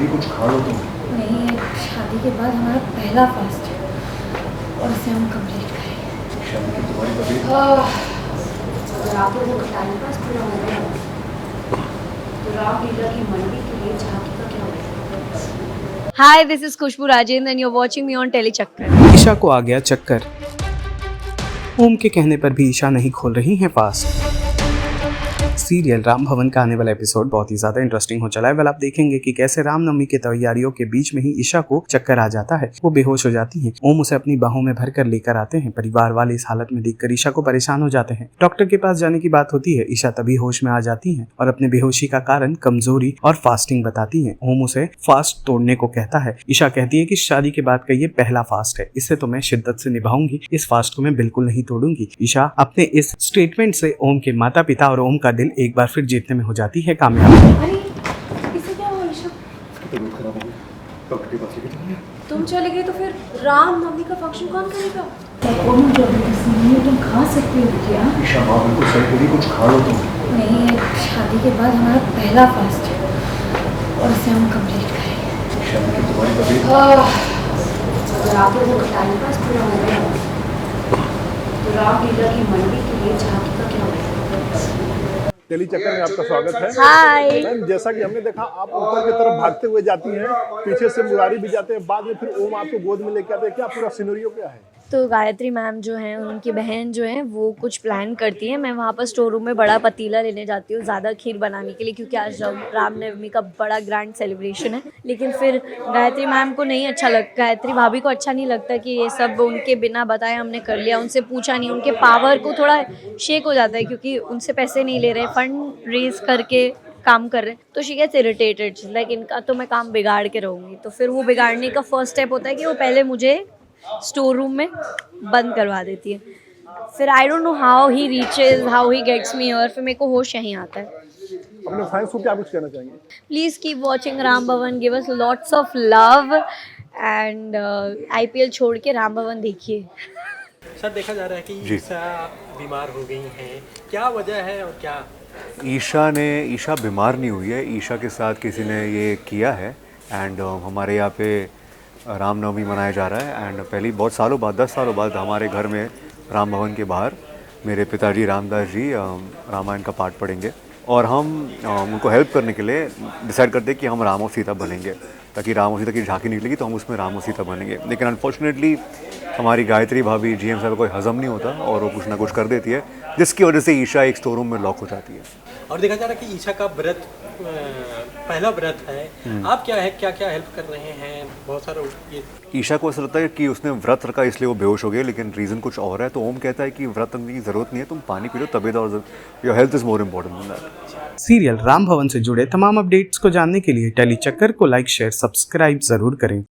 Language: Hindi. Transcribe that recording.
दीदी कुछ खा लो तुम। नहीं, शादी के बाद हमारा पहला फास्ट है और इसे हम कंप्लीट करेंगे। शादी की तुम्हारी तबीयत अगर आप लोगों का टाइम पास पूरा हो गया तो रामलीला की मंडी के लिए झांकी का क्या होगा? Hi, this is Khushbu Rajendra and you're watching me on Telechakkar. Isha को आ गया चक्कर। ओम के कहने पर भी ईशा नहीं खोल रही हैं फास्ट। सीरियल राम भवन का आने वाला एपिसोड बहुत ही ज्यादा इंटरेस्टिंग हो चला है। आप देखेंगे कि कैसे रामनवमी की तैयारियों के बीच में ही ईशा को चक्कर आ जाता है, वो बेहोश हो जाती है। ओम उसे अपनी बाहों में भरकर लेकर आते हैं। परिवार वाले इस हालत में देखकर ईशा को परेशान हो जाते हैं। डॉक्टर के पास जाने की बात होती है। ईशा तभी होश में आ जाती है और अपने बेहोशी का कारण कमजोरी और फास्टिंग बताती है। ओम उसे फास्ट तोड़ने को कहता है। ईशा कहती है कि शादी के बाद का ये पहला फास्ट है, इसे तो मैं शिद्दत से निभाऊंगी, इस फास्ट को मैं बिल्कुल नहीं तोड़ूंगी। ईशा अपने इस स्टेटमेंट से ओम के माता पिता और ओम का दिल एक बार फिर जीतने में हो जाती है कामयाब। अरे इसे क्या हुआ ईशा? तबीयत खराब हो गई, डॉक्टर के पास लेके चलिए। तुम चले गए तो फिर रामनवमी का फंक्शन कौन करेगा? तुम खा सकते हो क्या? ईशा माँ बिल्कुल सही कह रही, कुछ खा लो तुम। नहीं, शादी के बाद हमारा पहला फास्ट है और इसे हम कंप्लीट करेंगे। शादी की तुम्हारी तबीयत अगर आप लोगों का टाइम पास पूरा हो गया तो रामलीला की मंडी के लिए झांकी का क्या होगा? टेलीचक्कर में आपका स्वागत है। हाय। मैम, जैसा कि हमने देखा आप ऊपर की तरफ भागते हुए जाती हैं, पीछे से मुरारी भी जाते हैं, बाद में फिर ओम आपको गोद में लेके आते हैं, क्या पूरा सिनेरियो क्या है? तो गायत्री मैम जो हैं, उनकी बहन जो हैं, वो कुछ प्लान करती हैं। मैं वहाँ पर स्टोर रूम में बड़ा पतीला लेने जाती हूँ ज़्यादा खीर बनाने के लिए, क्योंकि आज रामनवमी का बड़ा ग्रैंड सेलिब्रेशन है। लेकिन फिर गायत्री मैम को नहीं अच्छा लगता, गायत्री भाभी को अच्छा नहीं लगता कि ये सब उनके बिना बताए हमने कर लिया, उनसे पूछा नहीं। उनके पावर को थोड़ा शेक हो जाता है क्योंकि उनसे पैसे नहीं ले रहे, फंड रेज करके काम कर रहे हैं। तो शी गेट्स इरिटेटेड, लाइक इनका तो मैं काम बिगाड़ के रहूँगी। तो फिर वो बिगाड़ने का फर्स्ट स्टेप होता है कि वो पहले मुझे स्टोर रूम में बंद करवा देती है। फिर I don't know how he reaches, how he gets me here, फिर मेरे को होश यहीं आता है। अपने फैंस को क्या कुछ कहना चाहेंगे? प्लीज़ कीप वॉचिंग राम भवन, give us lots of love and IPL छोड़ के राम भवन देखिए। सर, देखा जा रहा है कि ईशा बीमार हो गई हैं, क्या वजह है और क्या? ईशा बीमार नहीं हुई है, ईशा के साथ किसी ने ये किया है। एंड हमारे यहाँ पे रामनवमी मनाया जा रहा है। एंड पहली बहुत सालों बाद, 10 सालों बाद हमारे घर में राम भवन के बाहर मेरे पिताजी रामदास जी रामायण का पाठ पढ़ेंगे और हम उनको हेल्प करने के लिए डिसाइड करते हैं कि हम राम और सीता बनेंगे, ताकि राम और सीता की झांकी निकलेगी तो हम उसमें राम और सीता बनेंगे। लेकिन अनफॉर्चुनेटली हमारी गायत्री भाभी GM साहब को कोई हजम नहीं होता और वो कुछ ना कुछ कर देती है, जिसकी वजह से ईशा एक स्टोर रूम में लॉक हो जाती है। और देखा जा रहा है कि ईशा का व्रत पहला व्रत है, आप क्या क्या हेल्प कर रहे हैं? बहुत सारा ये ईशा को ऐसा लगता है कि उसने व्रत रखा इसलिए वो बेहोश हो गई, लेकिन रीज़न कुछ और है। तो ओम कहता है कि व्रत रखने की ज़रूरत नहीं है, तुम पानी पी लो, तबीयत और your health is more important then that. Serial Ram भवन से जुड़े तमाम अपडेट्स को जानने के लिए टेलीचक्कर को लाइक, शेयर, सब्सक्राइब जरूर करें।